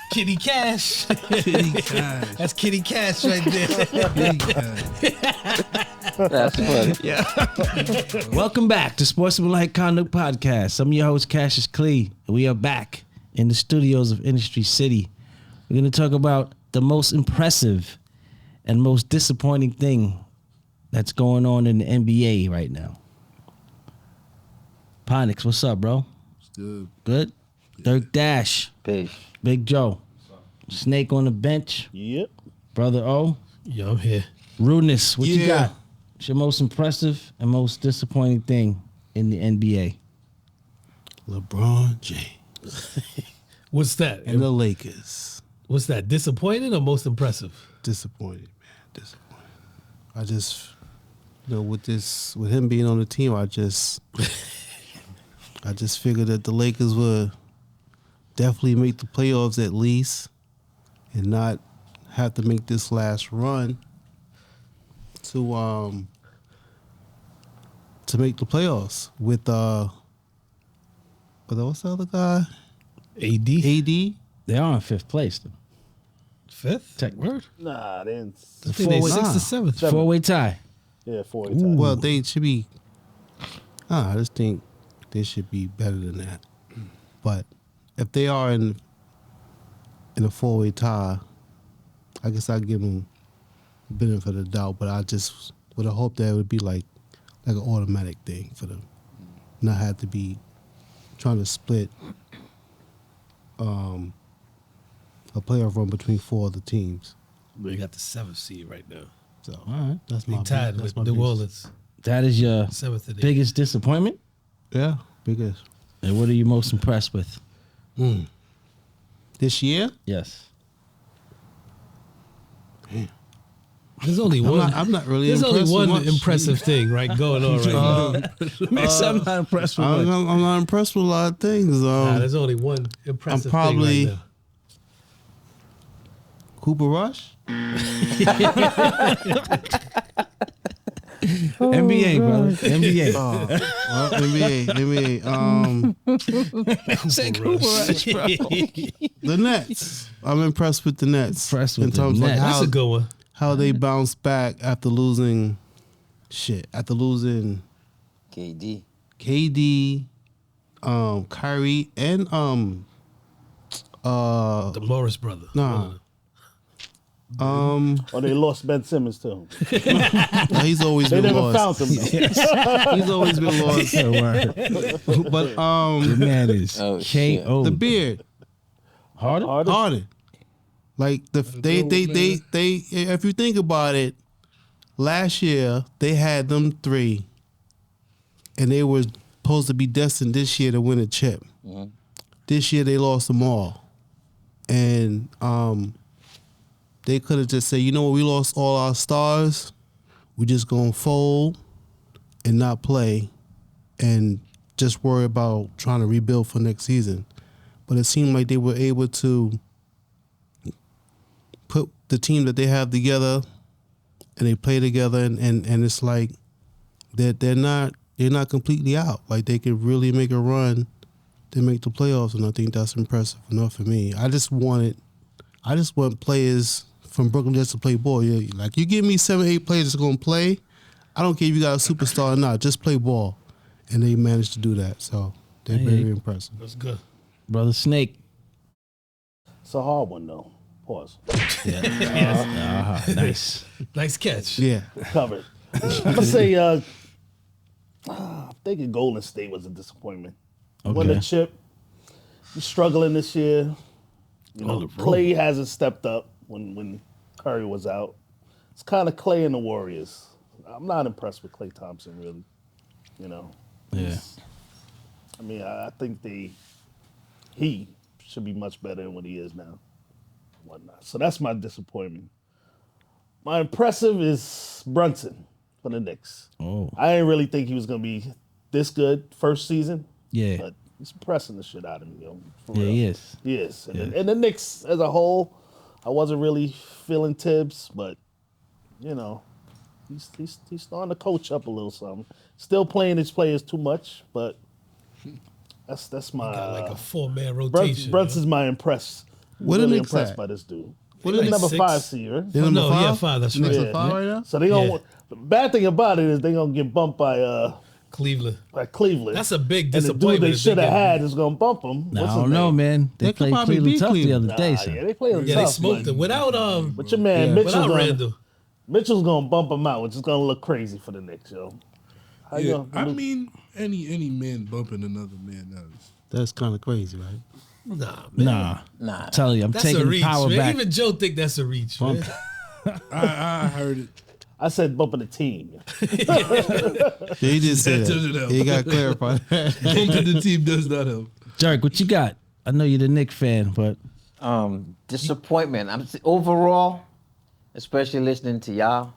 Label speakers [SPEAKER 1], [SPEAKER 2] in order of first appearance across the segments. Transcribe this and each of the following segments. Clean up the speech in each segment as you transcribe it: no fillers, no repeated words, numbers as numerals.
[SPEAKER 1] Kitty Cash.
[SPEAKER 2] Kitty Cash.
[SPEAKER 1] That's Kitty Cash right there.
[SPEAKER 2] Kitty Cash.
[SPEAKER 3] That's funny.
[SPEAKER 4] Yeah. Welcome back to Sportsmanlike Conduct Podcast. I'm your host, Cassius Clee. We are back in the studios of Industry City. We're going to talk about the most impressive and most disappointing thing that's going on in the NBA right now. Ponix, what's up, bro?
[SPEAKER 2] Good.
[SPEAKER 4] Good? Yeah. Dirk Dash.
[SPEAKER 3] Peace.
[SPEAKER 4] Big Joe. Snake on the bench.
[SPEAKER 3] Yep.
[SPEAKER 4] Brother O.
[SPEAKER 1] Yo, I'm here.
[SPEAKER 4] Rudeness, what you got? What's your most impressive and most disappointing thing in the NBA?
[SPEAKER 2] LeBron James.
[SPEAKER 1] What's that?
[SPEAKER 2] And the Lakers.
[SPEAKER 1] What's that? Disappointing or most impressive?
[SPEAKER 2] Disappointed, man. Disappointed. I just, with him being on the team, I just figured that the Lakers would definitely make the playoffs at least and not have to make this last run to make the playoffs with what's the other guy?
[SPEAKER 1] AD?
[SPEAKER 4] They are in fifth place, though.
[SPEAKER 1] Fifth?
[SPEAKER 4] Tech
[SPEAKER 3] Nah, they didn't.
[SPEAKER 1] I think they sixth or seventh.
[SPEAKER 4] Four-way tie.
[SPEAKER 3] Yeah, 40
[SPEAKER 2] Ooh. Well, they should be. I just think they should be better than that. But if they are in a four-way tie, I guess I'd give them a benefit of the doubt. But I just would have hoped that it would be like an automatic thing for them, not have to be trying to split a playoff run between four other teams.
[SPEAKER 1] We got the seventh seed right now.
[SPEAKER 2] So all right, that's
[SPEAKER 1] We
[SPEAKER 2] my
[SPEAKER 1] tied
[SPEAKER 2] that's
[SPEAKER 1] with
[SPEAKER 2] my
[SPEAKER 1] New
[SPEAKER 2] piece.
[SPEAKER 1] Orleans.
[SPEAKER 4] That is your
[SPEAKER 1] Seventh and eighth.
[SPEAKER 4] biggest disappointment?
[SPEAKER 2] Yeah, biggest.
[SPEAKER 4] And what are you most impressed with?
[SPEAKER 2] This year.
[SPEAKER 4] Yes.
[SPEAKER 1] There's only one.
[SPEAKER 2] I'm not really.
[SPEAKER 1] There's only
[SPEAKER 2] impressed with
[SPEAKER 1] one
[SPEAKER 2] much.
[SPEAKER 1] impressive thing going on right now.
[SPEAKER 4] I'm not impressed with
[SPEAKER 2] I'm not impressed with a lot of things.
[SPEAKER 1] There's only one impressive
[SPEAKER 2] probably-
[SPEAKER 1] thing right
[SPEAKER 2] Cooper Rush.
[SPEAKER 4] NBA, brother. NBA.
[SPEAKER 2] Well, NBA.
[SPEAKER 4] Say Cooper Rush, bro.
[SPEAKER 2] The Nets. I'm impressed with the Nets.
[SPEAKER 4] Impressed with
[SPEAKER 2] in
[SPEAKER 4] the
[SPEAKER 2] terms
[SPEAKER 4] Nets.
[SPEAKER 2] of
[SPEAKER 1] That's a good one.
[SPEAKER 2] how they bounced back after losing. After losing
[SPEAKER 3] KD.
[SPEAKER 2] KD, Kyrie, and
[SPEAKER 1] The Morris brother.
[SPEAKER 2] nah.
[SPEAKER 3] Oh, they lost Ben Simmons too.
[SPEAKER 2] He's always
[SPEAKER 3] They
[SPEAKER 2] been
[SPEAKER 3] never
[SPEAKER 2] lost.
[SPEAKER 3] found him though.
[SPEAKER 2] He's always been lost. But
[SPEAKER 4] The man is
[SPEAKER 3] Oh, shit.
[SPEAKER 4] K.O.
[SPEAKER 2] the beard.
[SPEAKER 4] Harden?
[SPEAKER 2] Harden. Like they if you think about it, last year they had them three, and they were supposed to be destined this year to win a chip.
[SPEAKER 3] Mm-hmm.
[SPEAKER 2] This year they lost them all, and they could have just said, you know what, we lost all our stars. We just gonna fold and not play, and just worry about trying to rebuild for next season. But it seemed like they were able to put the team that they have together, and they play together, and it's like that they're not completely out. Like they could really make a run to make the playoffs, and I think that's impressive enough for me. I just want players from Brooklyn just to play ball. Yeah, like you give me 7-8 players that's gonna play. I don't care if you got a superstar or not. Just play ball, and they managed to do that. So they're very impressive.
[SPEAKER 1] That's good.
[SPEAKER 4] Brother Snake.
[SPEAKER 3] It's a hard one though. Pause.
[SPEAKER 4] Nice.
[SPEAKER 1] Nice catch.
[SPEAKER 2] Yeah.
[SPEAKER 3] Covered. I'm gonna say I'm thinking Golden State was a disappointment. Won the chip. You're struggling this year. You know, Clay hasn't stepped up when Curry was out. It's kind of Clay and the Warriors. I'm not impressed with Klay Thompson, really. You know.
[SPEAKER 4] Yeah.
[SPEAKER 3] I mean, I think he should be much better than what he is now. Whatnot. So that's my disappointment. My impressive is Brunson for the Knicks.
[SPEAKER 4] Oh.
[SPEAKER 3] I didn't really think he was going to be this good first season.
[SPEAKER 4] Yeah.
[SPEAKER 3] But he's pressing the shit out of me, yo. For
[SPEAKER 4] Yeah,
[SPEAKER 3] real.
[SPEAKER 4] he is.
[SPEAKER 3] He is. And the Knicks as a whole, I wasn't really feeling Tibbs, but, you know, he's starting to coach up a little something. Still playing his players too much, but that's my...
[SPEAKER 1] Got like a 4-man rotation.
[SPEAKER 3] Brunson's my impressed
[SPEAKER 2] What are
[SPEAKER 3] really
[SPEAKER 2] they
[SPEAKER 3] impressed
[SPEAKER 2] at?
[SPEAKER 3] by this dude.
[SPEAKER 2] What
[SPEAKER 3] He's
[SPEAKER 2] are they,
[SPEAKER 3] number
[SPEAKER 1] 6?
[SPEAKER 3] 5 seed, right?
[SPEAKER 2] They're number
[SPEAKER 1] No,
[SPEAKER 2] five?
[SPEAKER 1] yeah, 5. That's right.
[SPEAKER 2] Number 5 right now?
[SPEAKER 3] So they gonna. The bad thing about it is they gonna get bumped by
[SPEAKER 1] Cleveland.
[SPEAKER 3] Cleveland.
[SPEAKER 1] That's a big
[SPEAKER 3] and the
[SPEAKER 1] disappointment.
[SPEAKER 3] dude they
[SPEAKER 1] if
[SPEAKER 3] should have
[SPEAKER 1] get-
[SPEAKER 3] had is gonna bump them.
[SPEAKER 4] I don't know, man. They
[SPEAKER 2] They could
[SPEAKER 4] played
[SPEAKER 2] probably
[SPEAKER 4] Cleveland
[SPEAKER 2] beat
[SPEAKER 4] tough the
[SPEAKER 2] Cleveland.
[SPEAKER 4] other day, son.
[SPEAKER 3] Yeah, they played them
[SPEAKER 1] Yeah, they
[SPEAKER 3] tough.
[SPEAKER 1] smoked them without
[SPEAKER 3] But your man Mitchell's
[SPEAKER 1] without
[SPEAKER 3] gonna,
[SPEAKER 1] Randall.
[SPEAKER 3] Mitchell's gonna bump him out, which is gonna look crazy for the Knicks, yo. How you
[SPEAKER 5] Yeah,
[SPEAKER 3] gonna
[SPEAKER 5] I mean, any man bumping another man else.
[SPEAKER 2] That's kind of crazy, right?
[SPEAKER 1] Nah, man.
[SPEAKER 4] Nah. I'm telling you, I'm
[SPEAKER 1] That's a
[SPEAKER 4] taking
[SPEAKER 1] reach,
[SPEAKER 4] power
[SPEAKER 1] man.
[SPEAKER 4] back.
[SPEAKER 1] Even Joe think that's a reach, man.
[SPEAKER 5] I heard it.
[SPEAKER 3] I said bumping the team.
[SPEAKER 2] Yeah, he just said
[SPEAKER 5] That doesn't help.
[SPEAKER 2] that. He got to clarify that.
[SPEAKER 5] Bumping the team does not help.
[SPEAKER 4] Jerk, what you got? I know you're the Knicks fan, but
[SPEAKER 6] Disappointment. Overall, especially listening to y'all,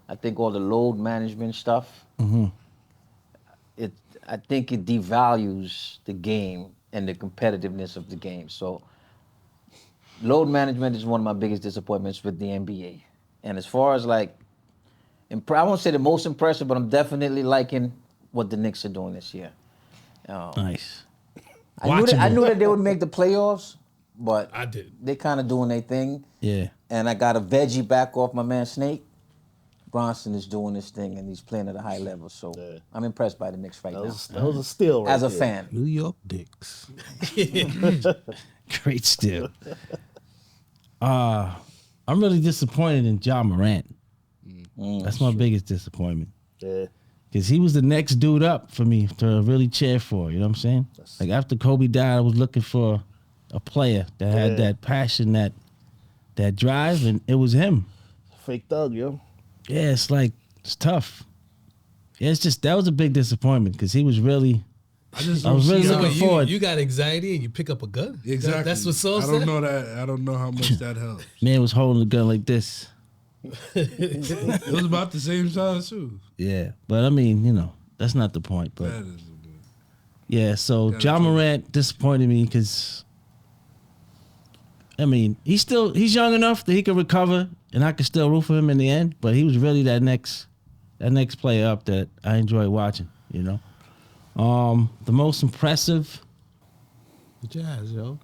[SPEAKER 6] I think all the load management stuff. I think it devalues the game and the competitiveness of the game. So, load management is one of my biggest disappointments with the NBA. And as far as like, I won't say the most impressive, but I'm definitely liking what the Knicks are doing this year.
[SPEAKER 4] nice.
[SPEAKER 6] I knew that they would make the playoffs, but
[SPEAKER 1] I did.
[SPEAKER 6] they kind of doing their thing.
[SPEAKER 4] Yeah.
[SPEAKER 6] And I got a veggie back off my man Snake. Bronson is doing this thing and he's playing at a high level. So I'm impressed by the Knicks right now.
[SPEAKER 3] That was a steal right
[SPEAKER 6] As a
[SPEAKER 3] there.
[SPEAKER 6] fan.
[SPEAKER 2] New York Knicks.
[SPEAKER 4] Great steal. I'm really disappointed in John Morant. That's my biggest disappointment.
[SPEAKER 3] Yeah.
[SPEAKER 4] Because he was the next dude up for me to really cheer for. You know what I'm saying? Like after Kobe died, I was looking for a player that had that passion, that drive, and it was him.
[SPEAKER 3] Fake thug, yo.
[SPEAKER 4] Yeah, it's tough. Yeah, it's just that was a big disappointment because he was really.
[SPEAKER 5] I just
[SPEAKER 4] I
[SPEAKER 5] don't
[SPEAKER 4] was really
[SPEAKER 5] see
[SPEAKER 4] looking
[SPEAKER 5] how,
[SPEAKER 1] Wait,
[SPEAKER 4] forward.
[SPEAKER 1] you got anxiety and you pick up a gun?
[SPEAKER 5] exactly.
[SPEAKER 1] That's what Saul
[SPEAKER 5] I
[SPEAKER 1] said?
[SPEAKER 5] don't know that. I don't know how much that helps.
[SPEAKER 4] Man was holding the gun like this.
[SPEAKER 5] It was about the same size too.
[SPEAKER 4] Yeah, but I mean, that's not the point. But
[SPEAKER 5] That is
[SPEAKER 4] yeah, so
[SPEAKER 5] Gotta
[SPEAKER 4] John
[SPEAKER 5] tell you.
[SPEAKER 4] Morant disappointed me because, I mean, he's young enough that he could recover, and I could still root for him in the end. But he was really that next player up that I enjoy watching. The most impressive,
[SPEAKER 2] The Jazz, yo.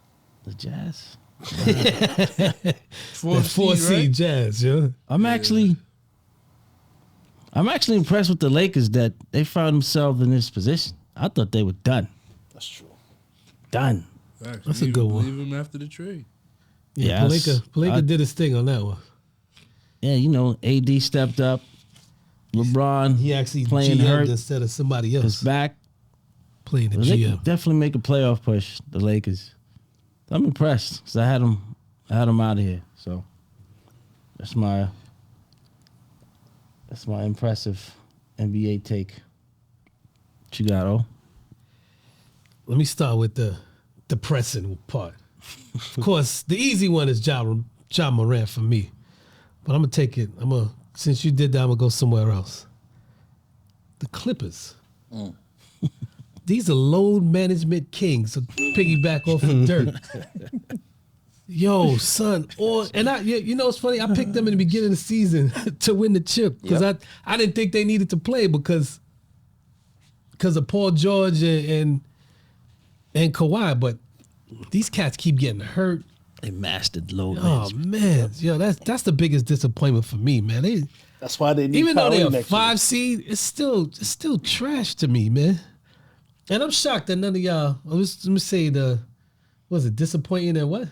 [SPEAKER 4] the Jazz.
[SPEAKER 1] The 4
[SPEAKER 5] seed,
[SPEAKER 1] seed
[SPEAKER 5] right?
[SPEAKER 1] Jazz, yo.
[SPEAKER 4] I'm actually impressed with the Lakers that they found themselves in this position. I thought they were done.
[SPEAKER 3] That's true.
[SPEAKER 4] Done.
[SPEAKER 5] Facts.
[SPEAKER 1] That's a
[SPEAKER 5] You
[SPEAKER 1] good
[SPEAKER 5] even
[SPEAKER 1] one.
[SPEAKER 5] Believe him after the trade.
[SPEAKER 1] Yeah,
[SPEAKER 4] Yes.
[SPEAKER 1] Pelinka did his thing on that one.
[SPEAKER 4] Yeah, AD stepped up. LeBron,
[SPEAKER 1] He actually
[SPEAKER 4] playing
[SPEAKER 1] GM'd
[SPEAKER 4] hurt,
[SPEAKER 1] instead of somebody
[SPEAKER 4] is
[SPEAKER 1] else
[SPEAKER 4] back.
[SPEAKER 1] playing the
[SPEAKER 4] They
[SPEAKER 1] GM.
[SPEAKER 4] could definitely make a playoff push, the Lakers. I'm impressed because I had them out of here. So that's my impressive NBA take. What you got, O?
[SPEAKER 1] Let me start with the depressing part. Of course, the easy one is John Morant for me. But I'm going to take it. Since you did that, I'm going to go somewhere else. The Clippers. These are load management kings. So piggyback off of Dirk. Yo, son. It's funny. I picked them in the beginning of the season to win the chip because I didn't think they needed to play because of Paul George and Kawhi, but these cats keep getting hurt.
[SPEAKER 4] They mastered load
[SPEAKER 1] Oh
[SPEAKER 4] management.
[SPEAKER 1] man, yo, that's the biggest disappointment for me, man.
[SPEAKER 3] That's why they need
[SPEAKER 1] Even though
[SPEAKER 3] Kyrie
[SPEAKER 1] they're a
[SPEAKER 3] next
[SPEAKER 1] 5 seed, it's still trash to me, man. And I'm shocked that none of y'all. Let me say disappointing and what?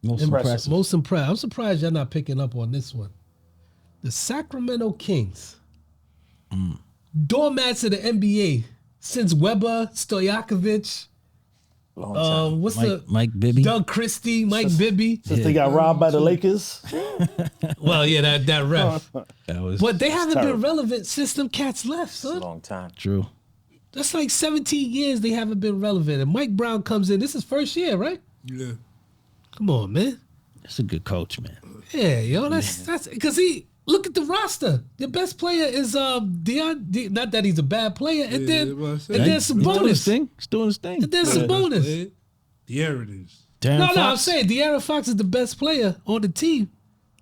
[SPEAKER 4] Most
[SPEAKER 3] Impressive.
[SPEAKER 4] impressive.
[SPEAKER 1] Most impressed. I'm surprised y'all not picking up on this one. The Sacramento Kings, doormats of the NBA since Weber, Stojakovic.
[SPEAKER 6] Long time.
[SPEAKER 1] What's
[SPEAKER 4] Mike Bibby.
[SPEAKER 1] Doug Christie, Mike Bibby.
[SPEAKER 3] Since they got robbed by the Lakers.
[SPEAKER 1] Well, yeah, that ref.
[SPEAKER 4] That was
[SPEAKER 1] But they haven't been
[SPEAKER 3] terrible.
[SPEAKER 1] relevant since them cats left,
[SPEAKER 6] It's a
[SPEAKER 1] son.
[SPEAKER 6] long time.
[SPEAKER 4] true.
[SPEAKER 1] That's like 17 years they haven't been relevant. And Mike Brown comes in. This is first year, right?
[SPEAKER 5] Yeah.
[SPEAKER 1] Come on, man.
[SPEAKER 4] That's a good coach, man.
[SPEAKER 1] Yeah, yo, that's because look at the roster. The best player is Deion. Not that he's a bad player, and
[SPEAKER 5] Yeah,
[SPEAKER 1] then
[SPEAKER 5] well, I said-
[SPEAKER 1] and then
[SPEAKER 4] He's doing his
[SPEAKER 1] Sabonis.
[SPEAKER 4] thing. He's doing his thing.
[SPEAKER 1] And then Sabonis.
[SPEAKER 5] De'Aaron is.
[SPEAKER 4] Darren
[SPEAKER 1] No,
[SPEAKER 4] Fox.
[SPEAKER 1] I'm saying De'Aaron Fox is the best player on the team,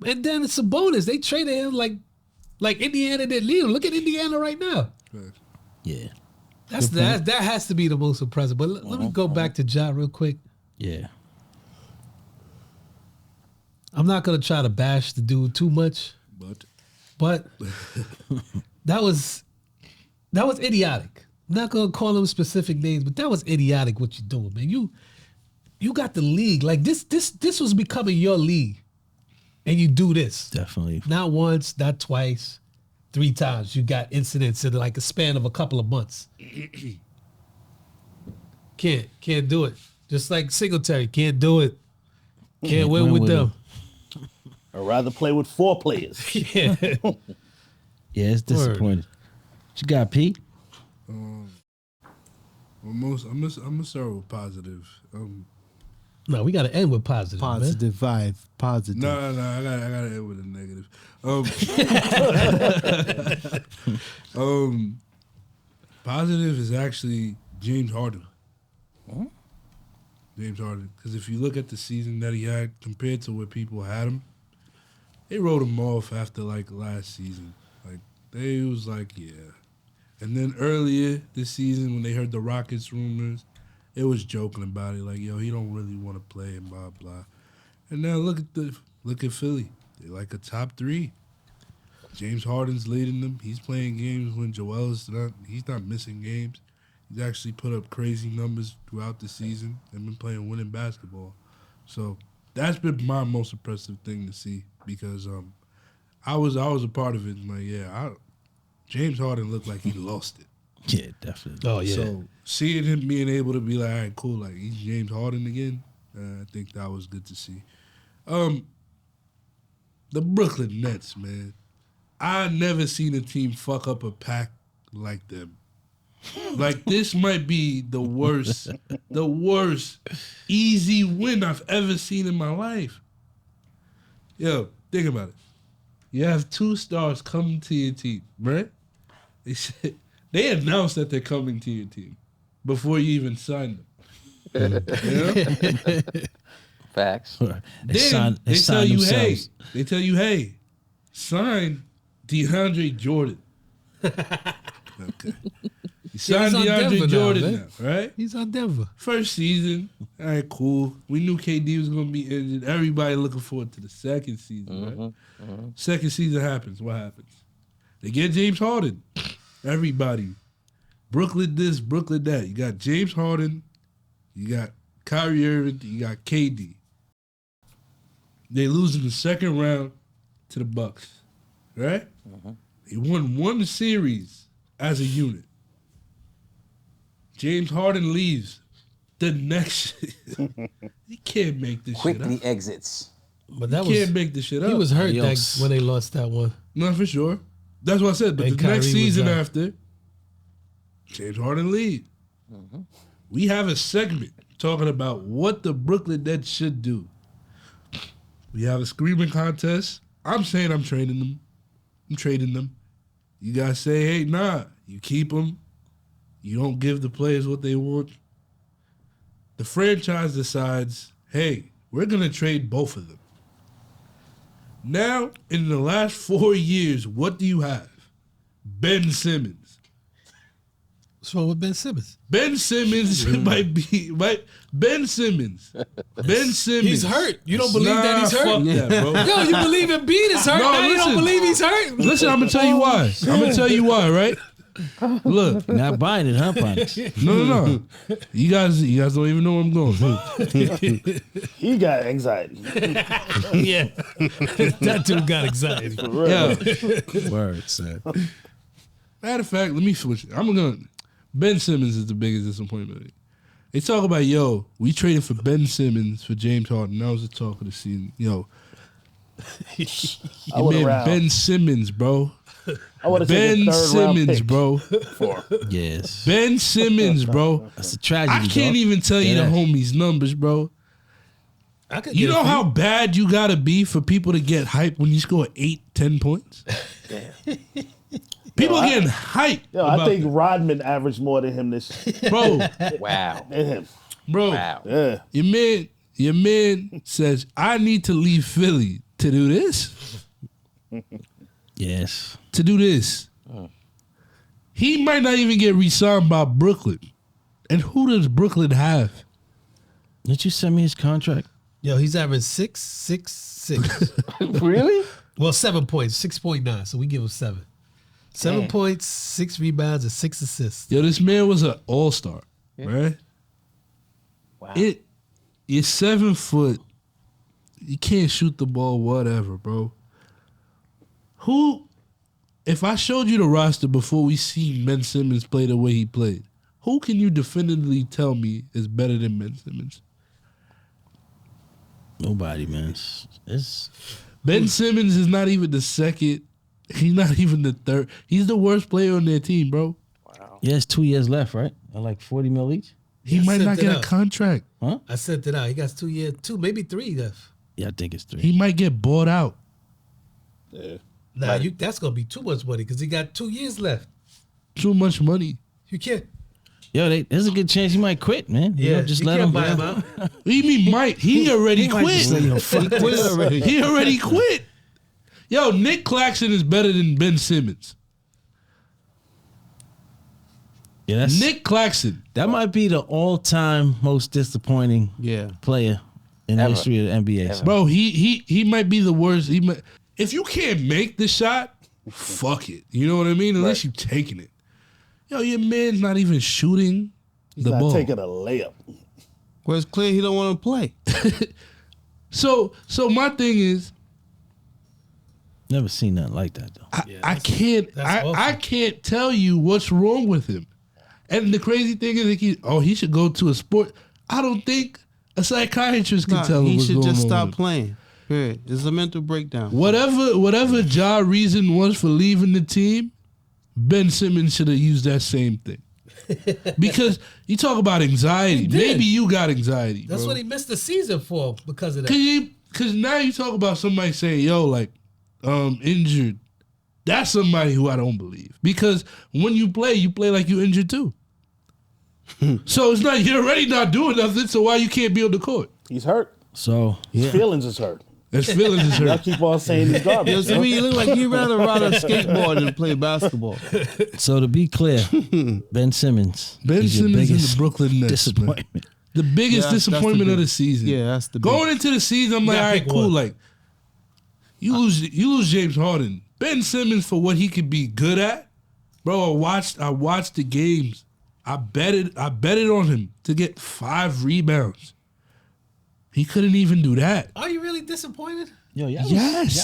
[SPEAKER 1] and then it's Sabonis. They traded him like Indiana didn't leave him. Look at Indiana right now.
[SPEAKER 4] Yeah.
[SPEAKER 1] That has to be the most impressive. But let me go back to Ja real quick.
[SPEAKER 4] Yeah.
[SPEAKER 1] I'm not gonna try to bash the dude too much, but that was idiotic. I'm not gonna call him specific names, but that was idiotic what you're doing, man. You got the league. Like this was becoming your league. And you do this.
[SPEAKER 4] Definitely.
[SPEAKER 1] Not once, not twice, 3 times. You got incidents in like a span of a couple of months. Can't do it. Just like Singletary, can't do it. Can't win with them.
[SPEAKER 3] I'd rather play with 4 players.
[SPEAKER 1] Yeah.
[SPEAKER 4] Yeah, it's disappointing. What you got, Pete?
[SPEAKER 5] Well, I'm gonna start with positive.
[SPEAKER 1] No, we got to end with positive.
[SPEAKER 2] Positive vibe. Positive.
[SPEAKER 5] No, I gotta end with a negative. Positive is actually James Harden.
[SPEAKER 6] Huh?
[SPEAKER 5] James Harden, because if you look at the season that he had compared to where people had him, they wrote him off after like last season. Like they was like, yeah. And then earlier this season when they heard the Rockets rumors, it was joking about it, like, yo, he don't really want to play and blah blah. And now look at Philly. They're like a top 3. James Harden's leading them. He's playing games when Joel is not. He's not missing games. He's actually put up crazy numbers throughout the season and been playing winning basketball. So that's been my most impressive thing to see because I was a part of it. And like, yeah, James Harden looked like he lost it.
[SPEAKER 4] Yeah, definitely.
[SPEAKER 1] Oh, yeah.
[SPEAKER 5] So seeing him being able to be like, all right, cool, like he's James Harden again, I think that was good to see. The Brooklyn Nets, man. I never seen a team fuck up a pack like them. Like this might be the worst easy win I've ever seen in my life. Yo, think about it. You have 2 stars coming to your team, right? They announced that they're coming to your team before you even sign them. You know?
[SPEAKER 6] Facts.
[SPEAKER 4] They tell
[SPEAKER 5] you,
[SPEAKER 4] themselves.
[SPEAKER 5] hey, sign DeAndre Jordan. Okay. You signed DeAndre Jordan now, right?
[SPEAKER 1] He's on Denver.
[SPEAKER 5] First season, all right, cool. We knew KD was going to be injured. Everybody looking forward to the second season, right? Second season happens. What happens? They get James Harden. Everybody. Brooklyn this, Brooklyn that. You got James Harden. You got Kyrie Irving. You got KD. They lose in the second round to the Bucks, right? They won 1 series as a unit. James Harden leaves the next. He can't make this
[SPEAKER 6] Quickly
[SPEAKER 5] shit up.
[SPEAKER 6] exits.
[SPEAKER 1] But that
[SPEAKER 5] He can't make this shit up.
[SPEAKER 1] he was hurt
[SPEAKER 4] Adios.
[SPEAKER 1] when they lost that one.
[SPEAKER 5] No, for sure. That's what I said. But
[SPEAKER 1] And
[SPEAKER 5] the
[SPEAKER 1] Kyrie
[SPEAKER 5] next
[SPEAKER 1] was
[SPEAKER 5] season
[SPEAKER 1] out.
[SPEAKER 5] after, James Harden leaves. We have a segment talking about what the Brooklyn Nets should do. We have a screaming contest. I'm saying I'm trading them. I'm trading them. You guys say, hey, nah, you keep them. You don't give the players what they want. The franchise decides, hey, we're going to trade both of them. Now, in the last 4 years, what do you have? Ben Simmons.
[SPEAKER 1] What's wrong with Ben Simmons?
[SPEAKER 5] Ben Simmons Ben Simmons.
[SPEAKER 1] He's hurt. You don't believe that he's hurt?
[SPEAKER 5] Fuck that, bro.
[SPEAKER 1] Yo, you believe Embiid is hurt?
[SPEAKER 5] No,
[SPEAKER 1] now you don't
[SPEAKER 5] listen.
[SPEAKER 1] believe he's hurt?
[SPEAKER 5] Listen, I'm gonna tell you why. I'm gonna tell you why, right? Look,
[SPEAKER 4] Not buying it, huh, Pontus?
[SPEAKER 5] no. You guys don't even know where I'm going.
[SPEAKER 3] He got anxiety.
[SPEAKER 1] Yeah. That dude got anxiety.
[SPEAKER 5] Yeah.
[SPEAKER 4] Word, son.
[SPEAKER 5] Matter of fact, let me switch it. Ben Simmons is the biggest disappointment. They talk about, yo, we traded for Ben Simmons for James Harden. That was the talk of the season. Yo,
[SPEAKER 3] I
[SPEAKER 5] you
[SPEAKER 3] would
[SPEAKER 5] made
[SPEAKER 3] have
[SPEAKER 5] Ben Simmons, bro.
[SPEAKER 3] I would have
[SPEAKER 5] Ben
[SPEAKER 3] taken third round
[SPEAKER 5] Simmons,
[SPEAKER 3] pick
[SPEAKER 5] bro.
[SPEAKER 3] for him.
[SPEAKER 4] Yes.
[SPEAKER 5] Ben Simmons, bro.
[SPEAKER 4] That's a tragedy,
[SPEAKER 5] I can't
[SPEAKER 4] dog.
[SPEAKER 5] even tell you the
[SPEAKER 4] Yeah.
[SPEAKER 5] homies' numbers, bro.
[SPEAKER 1] I could
[SPEAKER 5] You
[SPEAKER 1] get
[SPEAKER 5] know
[SPEAKER 1] a few.
[SPEAKER 5] how bad you gotta be for people to get hyped when you score 8-10 points? People are getting hyped.
[SPEAKER 3] Yo, I
[SPEAKER 5] about
[SPEAKER 3] think Rodman averaged more than him this year.
[SPEAKER 5] that.
[SPEAKER 6] Wow.
[SPEAKER 3] Than him.
[SPEAKER 5] Bro,
[SPEAKER 6] Wow.
[SPEAKER 3] Yeah.
[SPEAKER 5] your man says, I need to leave Philly to do this.
[SPEAKER 4] Yes.
[SPEAKER 5] To do this. He might not even get re-signed by Brooklyn. And who does Brooklyn have?
[SPEAKER 4] Didn't you send me his contract?
[SPEAKER 1] Yo, he's averaging 6.66.
[SPEAKER 6] Really?
[SPEAKER 1] Well, 7 points, 6.9. So we give him 7. 7
[SPEAKER 6] Damn.
[SPEAKER 1] points, 6 rebounds, and 6 assists.
[SPEAKER 5] Yo, this man was an all-star, right?
[SPEAKER 6] Wow.
[SPEAKER 5] You're 7 foot. You can't shoot the ball, whatever, bro. If I showed you the roster before we see Ben Simmons play the way he played, who can you definitively tell me is better than Ben Simmons?
[SPEAKER 4] Nobody, man.
[SPEAKER 5] Ben Simmons is not even the second. He's not even the third. He's the worst player on their team, bro.
[SPEAKER 4] He has 2 years left, right? At like $40 million each.
[SPEAKER 5] He might not get a contract.
[SPEAKER 4] Huh?
[SPEAKER 1] I sent it out. He got 2 years, maybe 3 left.
[SPEAKER 4] Yeah, I think it's 3.
[SPEAKER 5] He might get bought out.
[SPEAKER 3] Yeah.
[SPEAKER 1] Nah, that's gonna be too much money because he got 2 years left.
[SPEAKER 5] Too much money.
[SPEAKER 1] You can't.
[SPEAKER 4] Yo, there's a good chance he might quit, man. You know, just
[SPEAKER 1] you
[SPEAKER 4] let
[SPEAKER 1] can't
[SPEAKER 4] him
[SPEAKER 1] buy him out.
[SPEAKER 5] What do you mean might? He already
[SPEAKER 4] might
[SPEAKER 5] quit.
[SPEAKER 4] just say, yo, fuck this.
[SPEAKER 5] He already quit. Yo, Nick Claxton is better than Ben Simmons.
[SPEAKER 4] Yeah, that's,
[SPEAKER 5] Nick Claxton.
[SPEAKER 4] that might be the all-time most disappointing player in the
[SPEAKER 6] Ever.
[SPEAKER 4] history of the NBA.
[SPEAKER 6] Ever.
[SPEAKER 4] So.
[SPEAKER 5] Bro, he might be the worst. If you can't make the shot, fuck it. You know what I mean? Unless you're taking it. Yo, your man's not even shooting
[SPEAKER 3] He's
[SPEAKER 5] the
[SPEAKER 3] not
[SPEAKER 5] ball.
[SPEAKER 3] taking a layup.
[SPEAKER 2] Well, it's clear he don't want to play.
[SPEAKER 5] So my thing is,
[SPEAKER 4] Never seen nothing like that, though.
[SPEAKER 5] I can't
[SPEAKER 1] that's
[SPEAKER 5] I can't tell you what's wrong with him. And the crazy thing is, he should go to a sport. I don't think a psychiatrist can tell him
[SPEAKER 2] he
[SPEAKER 5] what's
[SPEAKER 2] should
[SPEAKER 5] going
[SPEAKER 2] just
[SPEAKER 5] on
[SPEAKER 2] stop
[SPEAKER 5] with him.
[SPEAKER 2] playing. Period. It's a mental breakdown.
[SPEAKER 5] Whatever Ja reason was for leaving the team, Ben Simmons should have used that same thing. Because you talk about anxiety.
[SPEAKER 1] He did.
[SPEAKER 5] Maybe you got anxiety.
[SPEAKER 1] That's
[SPEAKER 5] bro.
[SPEAKER 1] what he missed the season for because of that.
[SPEAKER 5] Because now you talk about somebody saying, yo, like, injured. That's somebody who I don't believe. Because when you play like you injured too. So it's not, you're already not doing nothing, so why you can't be on the court?
[SPEAKER 3] He's hurt.
[SPEAKER 4] So,
[SPEAKER 3] His feelings is hurt.
[SPEAKER 5] His feelings is
[SPEAKER 3] Y'all
[SPEAKER 5] hurt.
[SPEAKER 3] keep on saying he's garbage.
[SPEAKER 2] Yo, to me, you look like you'd rather ride a skateboard than play basketball.
[SPEAKER 4] so to be clear, Ben Simmons.
[SPEAKER 5] Ben
[SPEAKER 4] is your
[SPEAKER 5] Simmons and
[SPEAKER 4] biggest
[SPEAKER 5] the Brooklyn Nets, man.
[SPEAKER 4] disappointment.
[SPEAKER 5] The biggest
[SPEAKER 2] Yeah, that's the
[SPEAKER 5] disappointment of
[SPEAKER 2] big-
[SPEAKER 5] the season.
[SPEAKER 2] Yeah, that's the
[SPEAKER 5] Going
[SPEAKER 2] big-
[SPEAKER 5] into the season, I'm like,
[SPEAKER 1] gotta
[SPEAKER 5] all right,
[SPEAKER 1] pick
[SPEAKER 5] cool.
[SPEAKER 1] one.
[SPEAKER 5] Like, you lose James Harden. Ben Simmons for what he could be good at. Bro, I watched the games. I betted on him to get 5 rebounds. He couldn't even do that.
[SPEAKER 1] Are you really disappointed?
[SPEAKER 4] Yo,
[SPEAKER 5] Yes.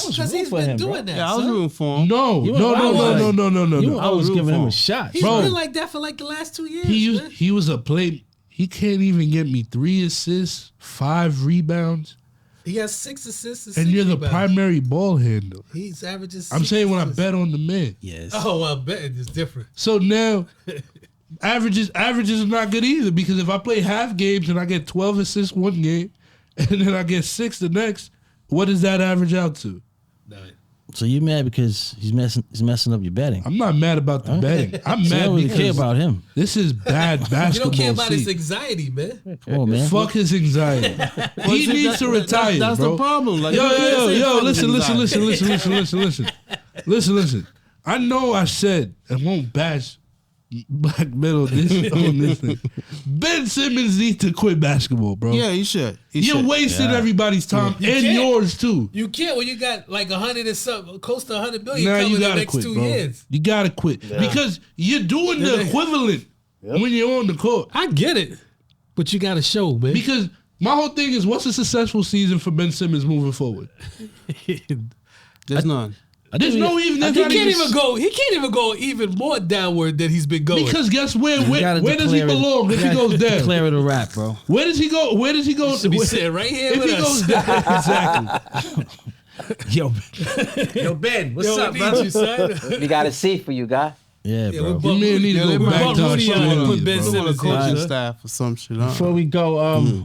[SPEAKER 1] Because
[SPEAKER 4] rooting
[SPEAKER 1] he's
[SPEAKER 4] for
[SPEAKER 1] been
[SPEAKER 4] him, bro.
[SPEAKER 1] doing that.
[SPEAKER 2] Yeah, I was
[SPEAKER 1] son.
[SPEAKER 2] rooting for him.
[SPEAKER 5] No.
[SPEAKER 4] You was
[SPEAKER 5] I
[SPEAKER 4] I was
[SPEAKER 2] rooting
[SPEAKER 4] giving
[SPEAKER 2] for
[SPEAKER 4] him
[SPEAKER 2] him.
[SPEAKER 4] a shot.
[SPEAKER 1] He's
[SPEAKER 5] Bro.
[SPEAKER 1] been like that for like the last 2 years. man.
[SPEAKER 5] He was a play. He can't even get me 3 assists, 5 rebounds,
[SPEAKER 1] He has 6 assists and
[SPEAKER 5] and
[SPEAKER 1] 6
[SPEAKER 5] you're the
[SPEAKER 1] rebounds.
[SPEAKER 5] primary ball handler.
[SPEAKER 1] He's averages.
[SPEAKER 5] I'm
[SPEAKER 1] 6
[SPEAKER 5] saying when I
[SPEAKER 1] assists.
[SPEAKER 5] bet on the man.
[SPEAKER 4] Yes.
[SPEAKER 1] Oh, I bet it's different.
[SPEAKER 5] So now averages are not good either, because if I play half games and I get 12 assists one game and then I get 6 the next, what does that average out to?
[SPEAKER 1] No.
[SPEAKER 4] So you mad because he's messing up your betting?
[SPEAKER 5] I'm not mad about the betting. I'm
[SPEAKER 4] So you
[SPEAKER 5] mad
[SPEAKER 4] don't really
[SPEAKER 5] because
[SPEAKER 4] care about him.
[SPEAKER 5] this is bad
[SPEAKER 1] You
[SPEAKER 5] basketball.
[SPEAKER 1] don't care about his
[SPEAKER 5] season.
[SPEAKER 1] anxiety, man.
[SPEAKER 4] Come on, man.
[SPEAKER 5] Fuck his anxiety. He
[SPEAKER 2] see,
[SPEAKER 5] needs to
[SPEAKER 2] that-
[SPEAKER 5] retire,
[SPEAKER 2] that's
[SPEAKER 5] bro.
[SPEAKER 2] the problem. Like,
[SPEAKER 5] Yo,
[SPEAKER 2] you can't say fuck his
[SPEAKER 5] listen. Listen. I know I said I won't bash black men on this thing. Ben Simmons needs to quit basketball, bro.
[SPEAKER 2] Yeah, he should.
[SPEAKER 5] You're wasting everybody's time and
[SPEAKER 1] can't.
[SPEAKER 5] yours too.
[SPEAKER 1] You can't when you got like 100 and something, close to 100 million
[SPEAKER 5] Now
[SPEAKER 1] coming
[SPEAKER 5] you
[SPEAKER 1] in the
[SPEAKER 5] gotta
[SPEAKER 1] next
[SPEAKER 5] quit,
[SPEAKER 1] 2
[SPEAKER 5] bro.
[SPEAKER 1] years.
[SPEAKER 5] You gotta quit because you're doing the equivalent when you're on the court.
[SPEAKER 1] I get it, but you got to show, man.
[SPEAKER 5] Because my whole thing is, what's a successful season for Ben Simmons moving forward?
[SPEAKER 2] There's none.
[SPEAKER 5] There's no even.
[SPEAKER 1] he
[SPEAKER 5] There's
[SPEAKER 1] can't
[SPEAKER 5] not
[SPEAKER 1] even go. He can't even go even more downward than he's been going.
[SPEAKER 5] Because guess where?
[SPEAKER 4] You gotta
[SPEAKER 5] Where does he
[SPEAKER 4] declare it-
[SPEAKER 5] belong if
[SPEAKER 4] you
[SPEAKER 5] he
[SPEAKER 4] gotta
[SPEAKER 5] goes down?
[SPEAKER 4] Declare it a wrap, bro.
[SPEAKER 5] Where does he go? Where does he go?
[SPEAKER 1] he should be
[SPEAKER 5] where-
[SPEAKER 1] sitting right here
[SPEAKER 5] if
[SPEAKER 1] with
[SPEAKER 5] he
[SPEAKER 1] us.
[SPEAKER 5] goes down, exactly.
[SPEAKER 4] Yo, Ben, what's
[SPEAKER 1] Yo, we need you, son.
[SPEAKER 6] We got a seat for you, guy.
[SPEAKER 4] Yeah,
[SPEAKER 1] Yeah,
[SPEAKER 4] bro.
[SPEAKER 1] we bought
[SPEAKER 5] You man need to
[SPEAKER 2] Yeah, they
[SPEAKER 5] go
[SPEAKER 2] brought
[SPEAKER 5] back to
[SPEAKER 1] Rudy on and put Ben
[SPEAKER 5] bro.
[SPEAKER 1] Simmons
[SPEAKER 2] Some of the coaching
[SPEAKER 1] son.
[SPEAKER 2] staff or some shit.
[SPEAKER 4] Before we go,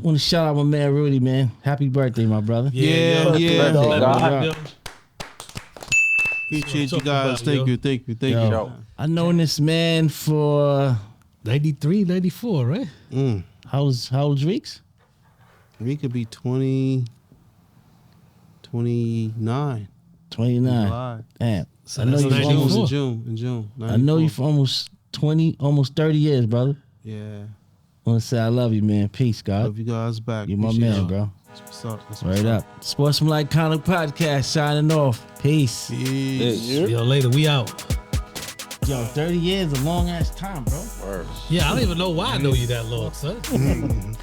[SPEAKER 4] want to shout out my man Rudy, man. Happy birthday, my brother.
[SPEAKER 2] Yeah.
[SPEAKER 6] Birthday, God.
[SPEAKER 2] Appreciate you
[SPEAKER 1] Talk
[SPEAKER 2] guys.
[SPEAKER 1] about, yo.
[SPEAKER 2] Thank you.
[SPEAKER 4] Yo. I known this man for
[SPEAKER 1] 93, 94, right?
[SPEAKER 4] how old's Reeks?
[SPEAKER 2] We could be 20, 29.
[SPEAKER 4] 29.
[SPEAKER 2] July.
[SPEAKER 4] Damn.
[SPEAKER 1] So
[SPEAKER 4] I know
[SPEAKER 1] that's
[SPEAKER 4] you for
[SPEAKER 1] 94.
[SPEAKER 4] almost.
[SPEAKER 2] In June.
[SPEAKER 4] I know you for almost 20, almost 30 years, brother.
[SPEAKER 2] Yeah.
[SPEAKER 4] I want to say I love you, man. Peace, God.
[SPEAKER 2] Love you guys back.
[SPEAKER 4] You my
[SPEAKER 2] Appreciate
[SPEAKER 4] man,
[SPEAKER 2] y'all.
[SPEAKER 4] bro.
[SPEAKER 2] What's up? That's what's
[SPEAKER 4] Right up. Sportsmanlike Conduct Podcast signing off. Peace.
[SPEAKER 1] Yo, later. We out.
[SPEAKER 4] Yo, 30 years is a long ass time, bro.
[SPEAKER 6] Word.
[SPEAKER 1] Yeah, I don't even know why I know you that long, son.